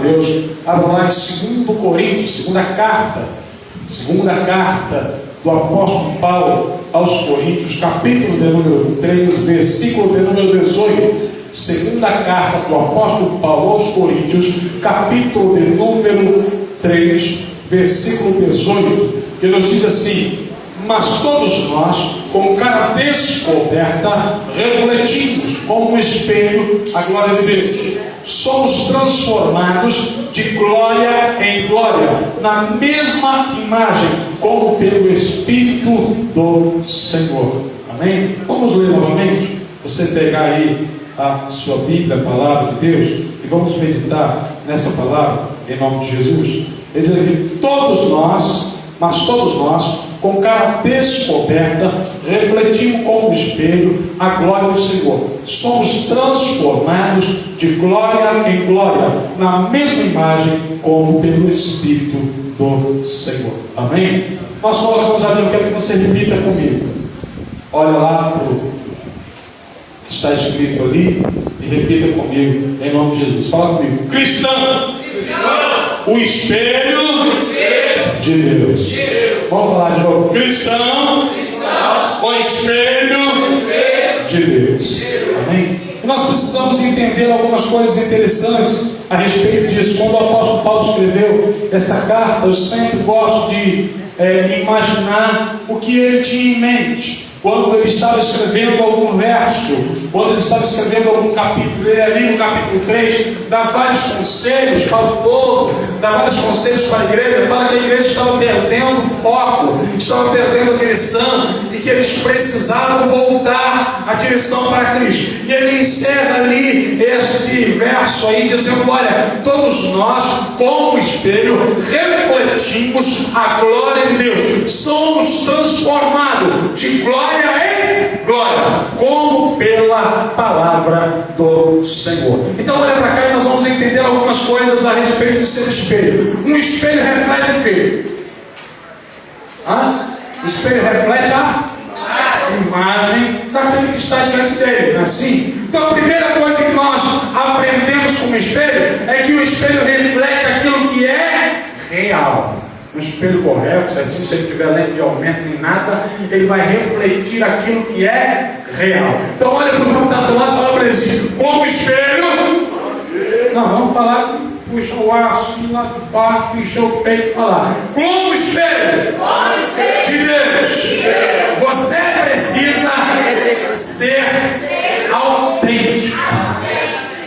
Deus. Abra lá em 2 Coríntios, segunda carta do apóstolo Paulo aos Coríntios, capítulo de número 3, versículo de número 18. Segunda carta do apóstolo Paulo aos Coríntios, capítulo de número 3, versículo 18, que nos diz assim: mas todos nós, com cara descoberta, refletimos como um espelho a glória de Deus, somos transformados de glória em glória, na mesma imagem, como pelo Espírito do Senhor. Amém? Vamos ler novamente. Você pegar aí a sua Bíblia, a palavra de Deus, e vamos meditar nessa palavra em nome de Jesus. Ele diz aqui: todos nós, mas todos nós, com cara descoberta, refletimos como espelho a glória do Senhor, somos transformados de glória em glória, na mesma imagem, como pelo Espírito do Senhor. Amém? Nós colocamos ali, eu quero que você repita comigo. Olha lá para o que está escrito ali e repita comigo em nome de Jesus. Fala comigo: cristão, o espelho de Deus. Vamos falar de novo: cristão, o espelho de Deus. Amém? E nós precisamos entender algumas coisas interessantes a respeito disso. Quando o apóstolo Paulo escreveu essa carta, eu sempre gosto de imaginar o que ele tinha em mente. Quando ele estava escrevendo algum verso, quando ele estava escrevendo algum capítulo, ele ali no capítulo 3, dá vários conselhos para o povo, dá vários conselhos para a igreja, fala que a igreja estava perdendo foco, estava perdendo a direção, e que eles precisavam voltar a direção para Cristo. E ele encerra ali este verso aí, dizendo: olha, todos nós, como espelho, refletimos a glória de Deus, somos transformados de glória em glória, como pela palavra do Senhor. Então olha para cá e nós vamos entender algumas coisas a respeito de ser espelho. Um espelho reflete o quê? O espelho reflete a imagem daquele que está diante dele, não é assim? Então a primeira coisa que nós aprendemos com o espelho é que o espelho reflete aquilo que é real. Um espelho correto, certinho, se ele tiver lente de aumento nem nada, ele vai refletir aquilo que é real. Então olha para o que está do lado e fala para ele assim: como espelho. Não, vamos falar, puxa o ar assim lá de baixo, puxa o peito e falar: como espelho de Deus, você precisa ser autêntico.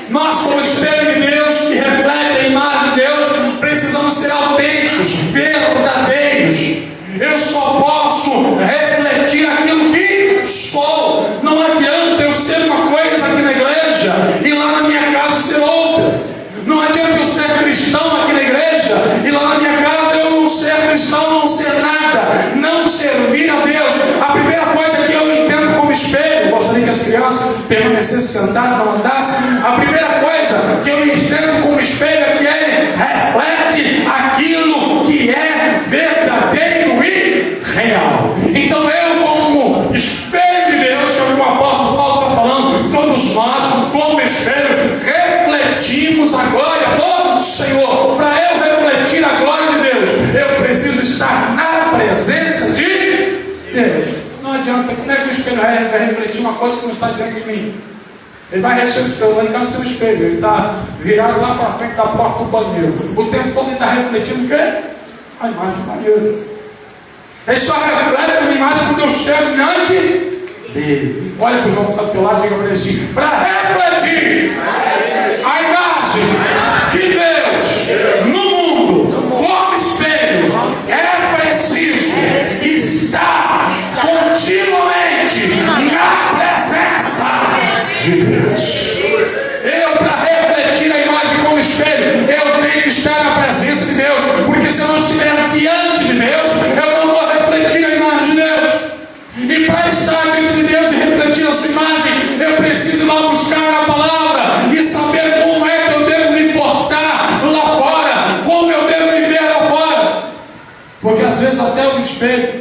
Nós, como espelho de Deus, que reflete a imagem de Deus, precisamos ser autênticos, verdadeiros. Eu só posso refletir aquilo que sou. Não adianta eu ser uma coisa aqui na igreja e lá na minha casa ser outra. Não adianta eu ser cristão aqui na igreja e lá na minha casa eu não ser cristão, não ser nada, não servir a Deus. A primeira coisa que eu entendo como espelho, gostaria que as crianças permanecessem sentadas, não andassem. A primeira coisa que eu entendo como espelho é que ele reflete aquilo que é verdadeiro e real. Então eu, como espelho de Deus, que é o que o apóstolo Paulo está falando, todos nós, como espelho, refletimos a glória do Senhor. Para eu refletir a glória de Deus, eu preciso estar na presença de Deus. Não adianta, como é que o espelho vai refletir uma coisa que não está diante de mim? Ele vai refletir, lá em casa tem um espelho, ele está virado lá para frente da porta do banheiro. O tempo todo ele está refletindo o quê? A imagem do banheiro. Ele só reflete a imagem que Deus tem diante dele. Olha para o irmão que está do teu lado e diga para ele assim: para refletir a imagem de Deus no mundo como espelho, é preciso estar continuamente na presença de Deus. Eu, para refletir a imagem como espelho, eu tenho que estar na presença de Deus, porque se eu não estiver diante de Deus, eu não vou refletir a imagem de Deus. E para estar diante de Deus e refletir a sua imagem, eu preciso ir lá buscar na palavra e saber como é que eu devo me portar lá fora, como eu devo viver lá fora. Porque às vezes até o espelho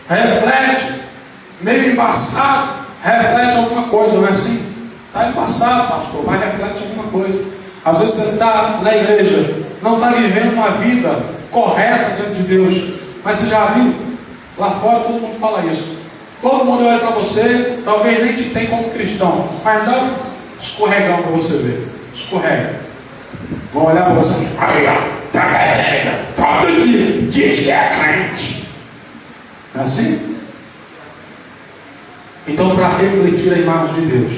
reflete, meio embaçado, reflete alguma coisa, não é assim? Está embaçado, pastor, mas reflete alguma coisa. Às vezes você está na igreja, não está vivendo uma vida correta diante de Deus. Mas você já viu? Lá fora todo mundo fala isso. Todo mundo olha para você, talvez nem te tem como cristão, mas dá um escorregão para você ver. Escorrega. Vão olhar para você. Aí, ó, tá na igreja, todo dia, diz que é crente. Não é assim? Então, para refletir a imagem de Deus,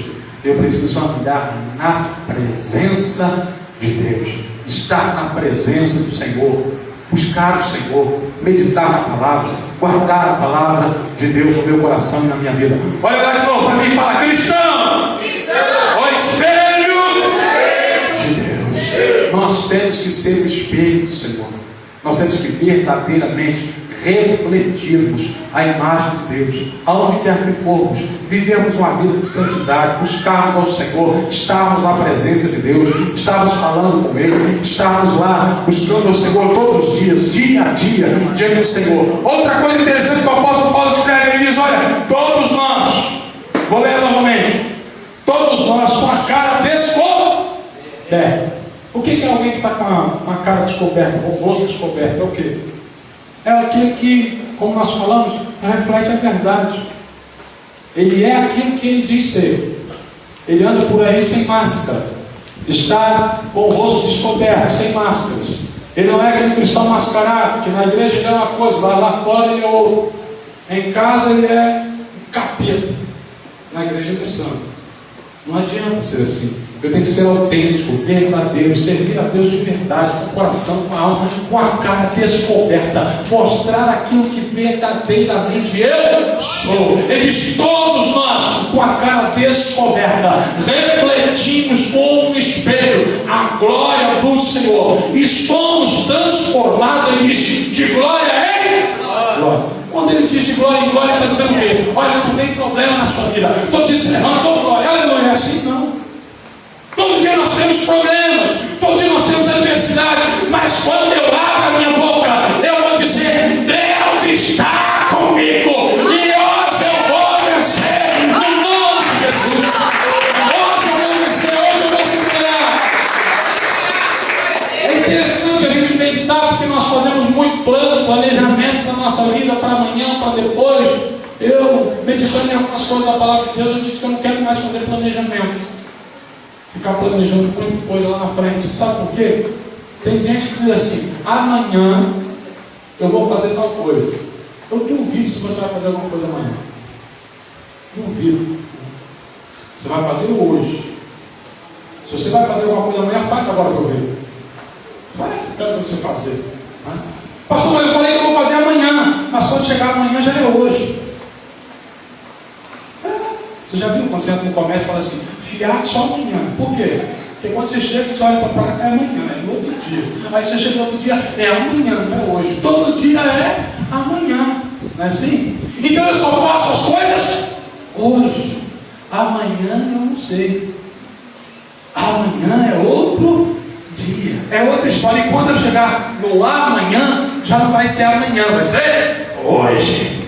eu preciso andar na presença de Deus, estar na presença do Senhor, buscar o Senhor, meditar na palavra, guardar a palavra de Deus no meu coração e na minha vida. Olha lá de novo para mim e fala: cristão, o espelho de Deus. Nós temos que ser o espelho do Senhor. Nós temos que verdadeiramente refletirmos a imagem de Deus, aonde quer que formos, vivermos uma vida de santidade, buscarmos ao Senhor, estarmos na presença de Deus, estarmos falando com Ele, estarmos lá buscando ao Senhor todos os dias, dia a dia, diante do Senhor. Outra coisa interessante que o apóstolo Paulo escreve, ele diz: olha, todos nós, vou ler novamente, todos nós com a cara descoberta. O que é alguém que está com a cara descoberta, com o rosto descoberto? É o quê? É aquele que, como nós falamos, reflete a verdade. Ele é aquilo que ele diz ser. Ele anda por aí sem máscara, está com o rosto descoberto, sem máscaras. Ele não é aquele cristão mascarado, que na igreja ele é uma coisa, lá fora ele é outro. Em casa ele é um capeta, na igreja ele é santo. Não adianta ser assim. Eu tenho que ser autêntico, verdadeiro, servir a Deus de verdade, com o coração, com a alma, com a cara descoberta, mostrar aquilo que verdadeiramente eu sou. Ele diz: todos nós, com a cara descoberta, refletimos como um espelho a glória do Senhor, e somos transformados, ele diz, de glória em glória. Quando ele diz de glória em glória, está dizendo o quê? Olha, não tem problema na sua vida, estou dizendo, estou glória, aleluia, é assim não. Todo dia nós temos problemas, todo dia nós temos adversidade, mas quando eu abro a minha boca, eu vou dizer: Deus está comigo, e hoje eu vou vencer, no nome de Jesus. Hoje eu vou vencer, hoje eu vou superar. É interessante a gente meditar, porque nós fazemos muito plano, planejamento da nossa vida para amanhã, para depois. Eu, meditando em algumas coisas da palavra de Deus, eu disse que eu não quero mais fazer planejamento, ficar planejando muita coisa lá na frente. Sabe por quê? Tem gente que diz assim: amanhã eu vou fazer tal coisa. Eu duvido se você vai fazer alguma coisa amanhã. Duvido. Você vai fazer hoje. Se você vai fazer alguma coisa amanhã, faz agora para eu ver. Faz o que eu quero você fazer. Pastor, mas eu falei que eu vou fazer amanhã, mas quando chegar amanhã já é hoje. Você já viu quando você entra no comércio e fala assim: fiar só amanhã? Por quê? Porque quando você chega, você olha para a placa, é amanhã, é no outro dia. Aí você chega no outro dia, é amanhã, não é hoje. Todo dia é amanhã. Não é assim? Então eu só faço as coisas hoje. Amanhã eu não sei. Amanhã é outro dia. É outra história. E quando eu chegar no amanhã, já não vai ser amanhã, vai ser hoje.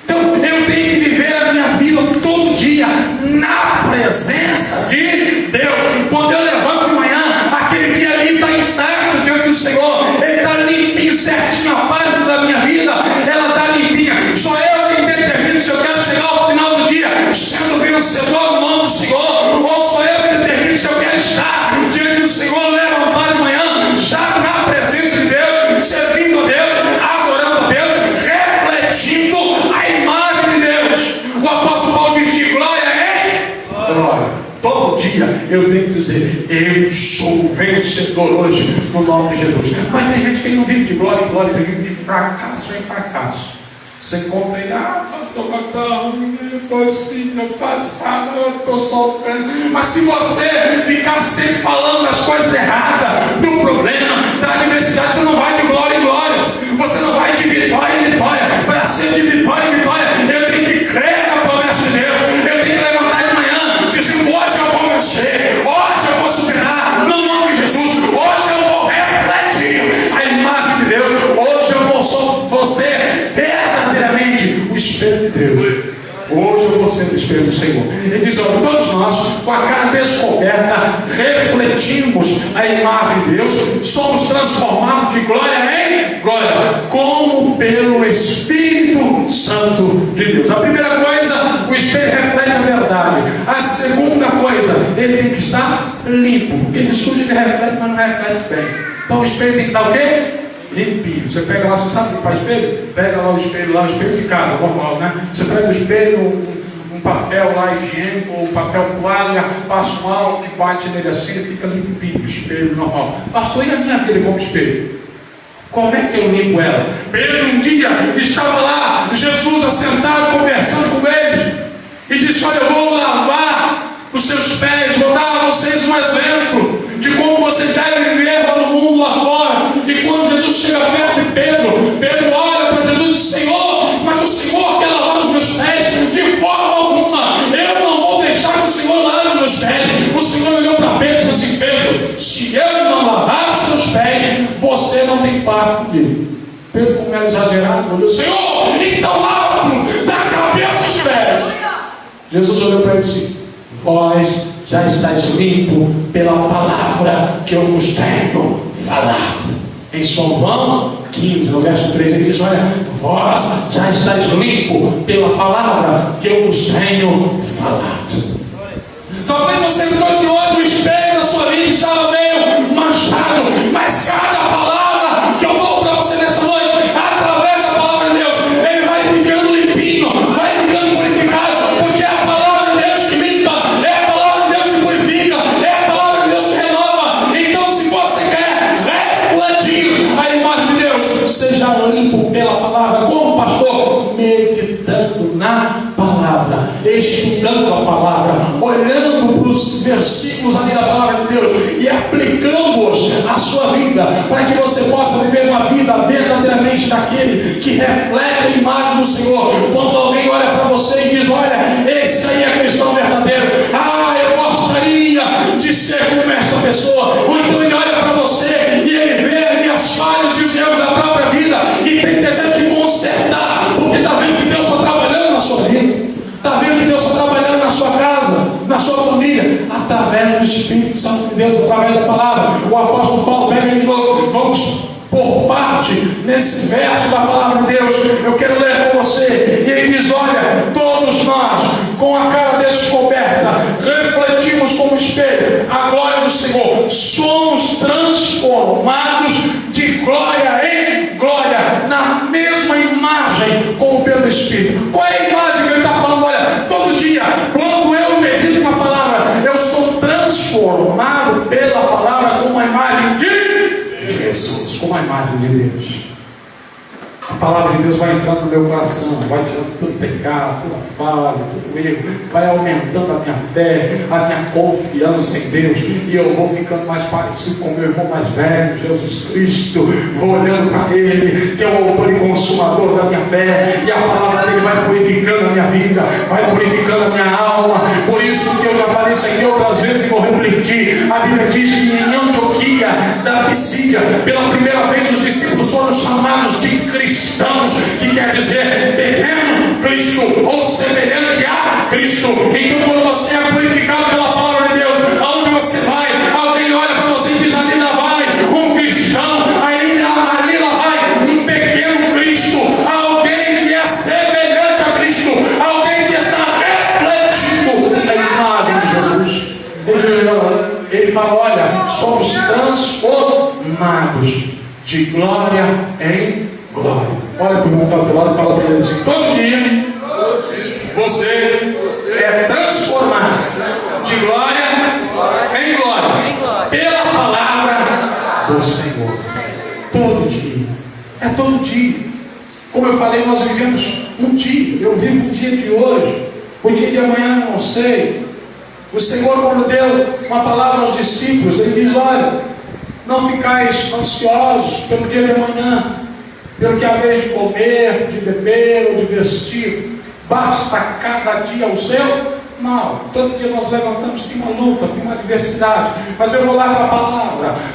Então eu tenho que viver a minha vida todo dia na presença de Deus. Quando eu levanto de manhã, aquele dia ali está intacto diante do Senhor. Ele está limpinho, certinho. A página da minha vida, ela está limpinha. Só eu que determino se eu quero chegar ao final do dia sendo vencedor no nome do Senhor, ou sou eu que determino se eu quero estar diante do Senhor, levantar de manhã já na presença de Deus, servindo a Deus, adorando a Deus, refletindo a imagem de Deus. O apóstolo Paulo diz: de glória em glória. Todo dia eu tenho que dizer: eu sou vencedor hoje, no nome de Jesus. Mas tem gente que não vive de glória em glória, ele vive de fracasso em fracasso. Você encontra ele: eu estou assim, eu estou assado, eu estou sofrendo. Mas se você ficar sempre falando das coisas erradas, do problema, da adversidade, você não vai de glória em glória. Você não vai de vitória em vitória. Para ser de vitória em vitória, eu tenho que crer na promessa de Deus. Eu tenho que levantar de manhã dizendo: hoje eu vou vencer, hoje eu vou superar, no nome de Jesus. Hoje eu vou refletir a imagem de Deus. Hoje eu vou ser verdadeiramente o espelho de Deus. Hoje eu vou você no espelho do Senhor. Ele diz: olha, todos nós, com a cara descoberta, refletimos a imagem de Deus, somos transformados de glória em glória, como pelo Espírito Santo de Deus. A primeira coisa, o espelho reflete a verdade. A segunda coisa, ele tem que estar limpo, porque ele suja, ele reflete, mas não reflete bem. Então o espelho tem que estar o quê? Limpinho. Você pega lá, você sabe limpar espelho? Pega lá o espelho de casa, normal, né? Você pega o espelho, um papel lá higiênico, ou papel toalha, passa um álcool e bate nele assim e fica limpinho, o espelho normal. Pastor, e a minha vida como espelho? Como é que eu limpo ela? Pedro um dia estava lá, Jesus assentado, conversando com eles, e disse: olha, eu vou lavar os seus pés, vou dar a vocês um exemplo de como vocês devem viver lá no mundo lá fora. E quando Jesus chega perto de Pedro olha para Jesus e diz: Senhor, mas o Senhor quer lavar os meus pés? De forma alguma, eu não vou deixar que o Senhor lave os meus pés. O Senhor olhou para Pedro e disse assim: Pedro, se eu não lavar os seus pés, você não tem parte comigo. Pedro, como era exagerado, olhou: Senhor, então lava da cabeça os pés. Jesus olhou para ele e disse: vós já estáis limpo pela palavra que eu vos tenho falado. Em São João 15, no verso 3, ele diz: olha, vós já estáis limpo pela palavra que eu vos tenho falado. Talvez você entrou de outro espelho na sua vida e estava meio manchado, mas cada palavra que eu dou para você nessa noite, através da palavra de Deus, ele vai ficando limpinho, vai ficando purificado, porque é a palavra de Deus que limpa, é a palavra de Deus que purifica, é a palavra de Deus que renova. Então, se você quer refletir a imagem de Deus, seja limpo pela palavra. Como, pastor? Meditando na palavra, estudando a palavra, olhando para os versículos ali da palavra de Deus e aplicando-os à sua vida, para que você possa viver uma vida verdadeiramente daquele que reflete a imagem do Senhor. Quando alguém olha para você e diz: olha, esse aí é cristão verdadeiro, eu gostaria de ser como essa pessoa. Ou então ele olha para você e ele vê ali as falhas e os erros da própria vida e tem desejo de consertar, porque está vendo que Deus está trabalhando na sua vida, está vendo que Deus está trabalhando na sua casa, na sua família, através do Espírito Santo de Deus, através da palavra. O apóstolo Paulo pega de novo, vamos por parte nesse verso da palavra de Deus. Eu quero ler para você, e ele diz: olha, todos nós, com a cara descoberta, refletimos como espelho a glória do Senhor, somos transformados de glória em glória, na mesma imagem como pelo Espírito. Qual é a imagem que ele está falando? Olha, todo dia, quando eu medito na palavra, eu sou transformado pela palavra como a imagem de Jesus, como a imagem de Deus. A palavra de Deus vai entrando no meu coração, vai tirando todo pecado, toda falha, todo erro, vai aumentando a minha fé, a minha confiança em Deus, e eu vou ficando mais parecido com o meu irmão mais velho, Jesus Cristo. Vou olhando para Ele, que é o autor e consumador da minha fé, e a palavra dele vai purificando a minha vida, vai purificando a minha alma. Por isso que eu já falei isso aqui outras vezes e vou refletir. A Bíblia diz que em Antioquia da Pisídia, pela primeira vez os discípulos foram chamados de cristãos, que quer dizer pequeno Cristo, ou semelhante a Cristo. Então, quando você é purificado pela palavra de Deus, aonde você vai, alguém olha para você e diz: ali lá vai um cristão, ali lá vai um pequeno Cristo, alguém que é semelhante a Cristo, alguém que está refletindo a imagem de Jesus. Ele fala: olha, somos transformados de glória em glória. Olha para o irmão que está do lado e fala para ele assim: todo dia você é transformado de glória em glória pela palavra do Senhor. Todo dia. É todo dia. Como eu falei, nós vivemos um dia. Eu vivo o dia de hoje. O dia de amanhã eu não sei. O Senhor, quando deu uma palavra aos discípulos, Ele diz: olha, não ficais ansiosos pelo dia de amanhã, pelo que há vez de comer, de beber ou de vestir. Basta cada dia o seu mal. Todo dia nós levantamos, tem uma luta, tem uma adversidade, mas eu vou lá para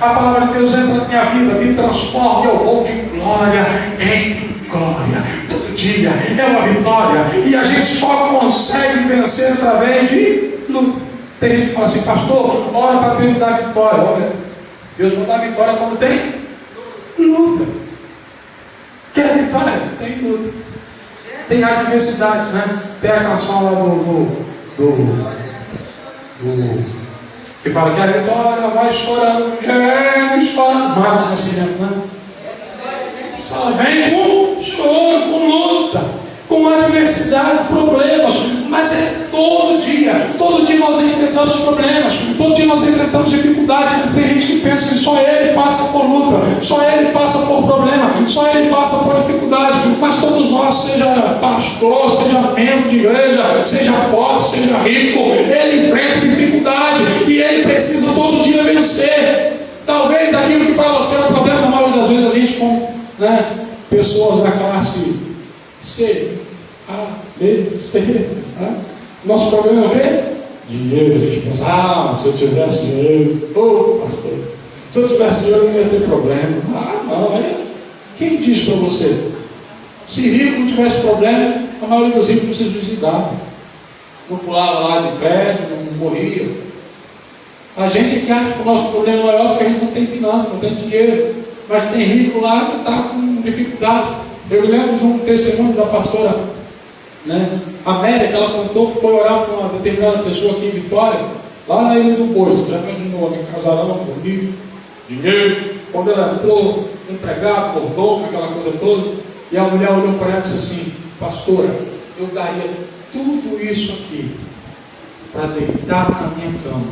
a palavra de Deus entra na minha vida, me transforma e eu vou de glória em glória. Todo dia é uma vitória. E a gente só consegue vencer através de luta. Tem gente que fala assim: pastor, ora para Deus dar vitória. Olha, Deus não dá vitória quando tem luta. Quer vitória? Tem luta. Tem adversidade, né? Tem a canção lá que fala que a vitória vai chorando, chora. Marcos Nascimento, né? Ela vem com choro, com luta, com adversidade, problemas, mas é todo dia nós enfrentamos problemas, todo dia nós enfrentamos dificuldades. Tem gente que pensa que só ele passa por luta, só ele passa por problema, só ele passa por dificuldade, mas todos nós, seja pastor, seja membro de igreja, seja pobre, seja rico, ele enfrenta dificuldade e ele precisa todo dia vencer. Talvez aquilo que para você é um problema, na maioria das vezes a gente né? Pessoas da classe C, A, B, C, né? Nosso problema é o quê? Dinheiro. A gente pensa: se eu tivesse dinheiro, pastor, se eu tivesse dinheiro não ia ter problema. Não, quem diz para você? Se rico não tivesse problema, a maioria dos ricos não se suicidava, não pulava lá de prédio, não morria. A gente é que acha que o nosso problema é maior porque a gente não tem finanças, não tem dinheiro. Mas tem rico lá que está com dificuldade. Eu me lembro de um testemunho da pastora, né, Amélia, que ela contou que foi orar com uma determinada pessoa aqui em Vitória, lá na Ilha do Boi. Já imaginou, né? Casarão, bonito, dinheiro. Quando ela entrou, empregado, mordomo, aquela coisa toda, e a mulher olhou para ela e disse assim: pastora, eu daria tudo isso aqui para deitar na minha cama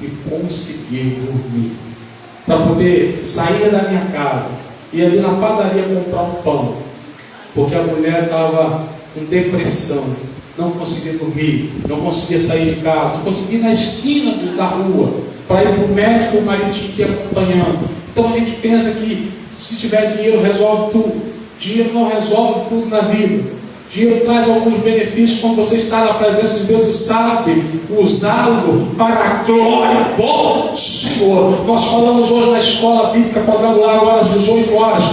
e conseguir dormir, para poder sair da minha casa e ir ali na padaria comprar um pão, porque a mulher estava com depressão, não conseguia dormir, não conseguia sair de casa, não conseguia ir na esquina da rua para ir para o médico, o marido tinha que ir acompanhando. Então a gente pensa que se tiver dinheiro resolve tudo. Dinheiro não resolve tudo na vida. Dinheiro traz alguns benefícios quando você está na presença de Deus e sabe usá-lo para a glória do Senhor. Nós falamos hoje na escola bíblica quadrangular, agora às 18 horas,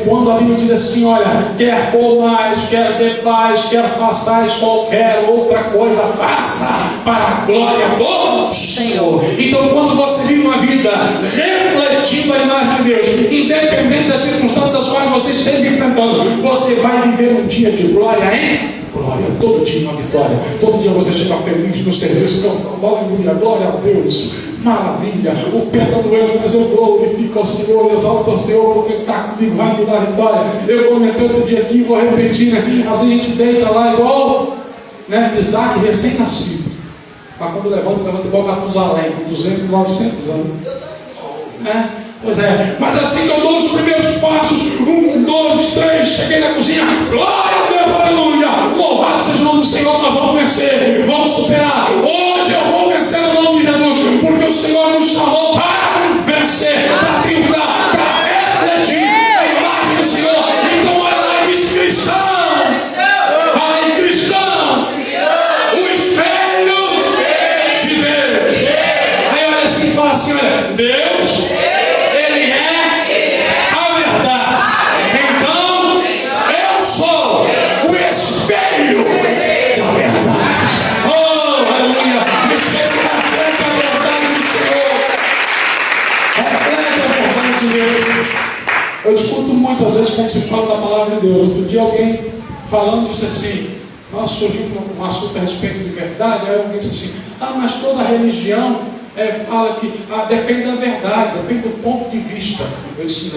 quando a Bíblia diz assim: olha, quer comais, quer bebais, quer façais qualquer outra coisa, faça para a glória do Senhor. Então, quando você vive uma vida refletindo a imagem de Deus, independente das circunstâncias às quais você esteja enfrentando, você vai viver um dia de glória em glória, todo dia uma vitória. Todo dia você chega feliz no serviço, cantando aleluia, glória a Deus, maravilha. O pé está doendo, mas eu glorifico ao Senhor, exalto ao Senhor, porque Ele está comigo, vai me dar vitória. Eu comentei outro dia aqui, vou repetir, né? Às vezes a gente deita lá igual, né, Isaac recém-nascido, mas quando levanta igual Matusalém, 200, 900 anos, né? Pois é, mas assim que eu dou os primeiros passos, 1, 2, 3, cheguei na cozinha, glória a Deus, aleluia, louvado seja o nome do Senhor, nós vamos vencer, vamos superar. Hoje eu vou vencer no nome de Jesus, porque o Senhor nos chamou para vencer, para triunfar, para refletir a imagem do Senhor. Então olha lá e diz: cristão, vai cristão, o espelho de Deus. Aí olha assim e fala assim: olha, Deus, eu discuto muitas vezes quando se fala da palavra de Deus. Outro dia alguém falando disse assim, surgiu um assunto a respeito de verdade. Aí alguém disse assim: mas toda religião fala que depende da verdade, depende do ponto de vista. Eu disse: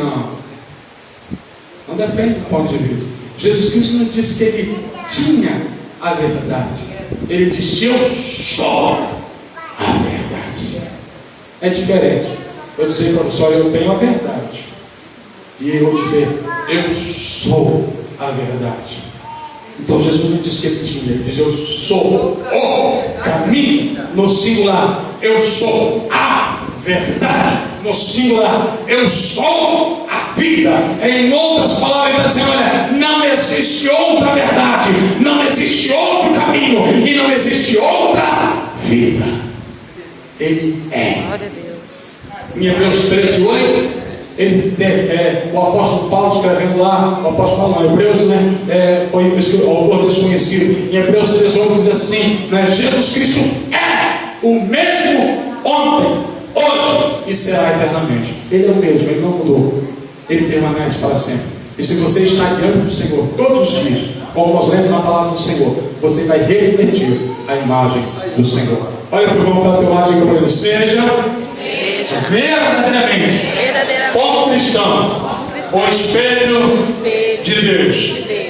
não depende do ponto de vista. Jesus Cristo não disse que Ele tinha a verdade, Ele disse: eu sou a verdade. É diferente eu dizer para você: olha, eu tenho a verdade, e eu dizer: eu sou a verdade. Então Jesus não disse que Ele tinha, Ele diz: eu sou o caminho, no singular. Eu sou a verdade, no singular. Eu sou a vida. Em outras palavras, Ele está dizendo: olha, não existe outra verdade, não existe outro caminho e não existe outra vida. Ele é. Glória a Deus. Em Hebreus 13:8, O apóstolo Paulo escrevendo lá, o apóstolo Paulo, Hebreus, foi o autor desconhecido. Em Hebreus 13:8 diz assim, Jesus Cristo é o mesmo ontem, hoje e será eternamente. Ele é o mesmo, ele não mudou, ele permanece para sempre. E se você está diante do Senhor todos os dias, como nós lemos na palavra do Senhor, você vai refletir a imagem do Senhor. Olha para o irmão que está ao teu lado e diga para ele: seja verdadeiramente como cristão, o espelho de Deus,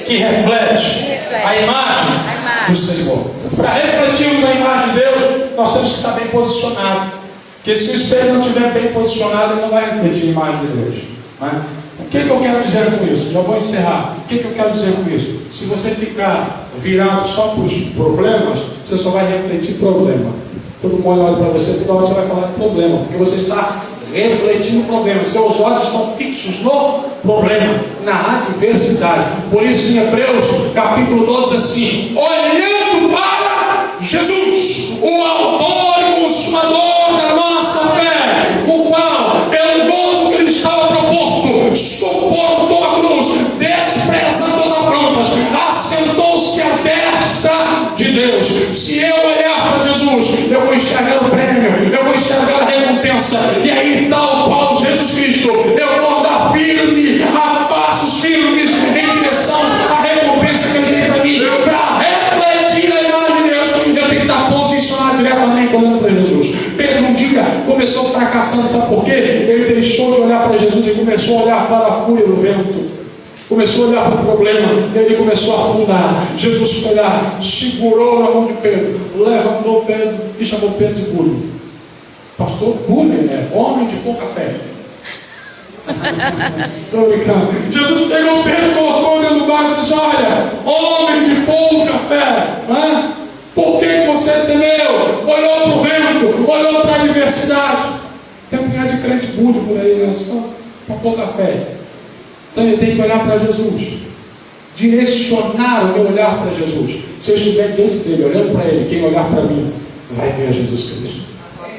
que reflete a imagem do Senhor. Para refletirmos a imagem de Deus, nós temos que estar bem posicionados. Porque se o espelho não estiver bem posicionado, ele não vai refletir a imagem de Deus. O que eu quero dizer com isso? Já vou encerrar. O que eu quero dizer com isso? Se você ficar virado só para os problemas, você só vai refletir problema. Todo mundo olha para você, toda hora você vai falar de problema, porque você está refletindo o problema. Seus olhos estão fixos no problema, na adversidade. Por isso, em Hebreus capítulo 12, assim: olhando para Jesus, o autor e consumador da nossa fé, o qual, pelo gozo que lhe estava proposto, suportou a cruz, desprezando as afrontas, assentou-se à destra de Deus. Se eu olhar para Jesus, eu vou enxergar o prêmio, eu vou enxergar a recompensa, e aí, tal qual Jesus Cristo, eu vou andar firme, a passos firmes, em direção à recompensa que Ele tem para mim. Para refletir a imagem de Deus, eu tenho que estar posicionado diretamente olhando para Jesus. Pedro um dia começou fracassando, sabe por quê? Ele deixou de olhar para Jesus e começou a olhar para a fúria do vento. Começou a olhar para o problema, ele começou a afundar. Jesus foi lá, segurou na mão de Pedro, levantou Pedro e chamou Pedro de burro. Pastor, burro, homem de pouca fé. Estou brincando. Jesus pegou Pedro, colocou dentro do barco e disse: olha, homem de pouca fé, por que você temeu? Olhou para o vento, olhou para a adversidade. Tem um punhado de crente burro por aí, só com pouca fé. Então eu tenho que olhar para Jesus, direcionar o meu olhar para Jesus. Se eu estiver diante dele, olhando para ele, quem olhar para mim vai ver Jesus Cristo.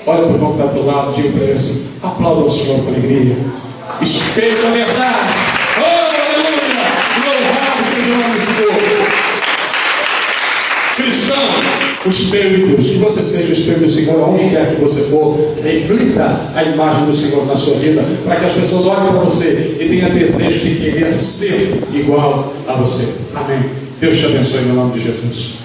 Olha para o irmão que está do lado, diga para ele assim: aplauda o Senhor com alegria. Espelho da verdade. Oh, aleluia! Louvado seja o nome do Senhor. Cristão, o espelho de Deus. Que você seja o espelho do Senhor aonde quer que você for. Reflita a imagem do Senhor na sua vida, para que as pessoas olhem para você e tenham desejo de querer ser igual a você. Amém. Deus te abençoe em nome de Jesus.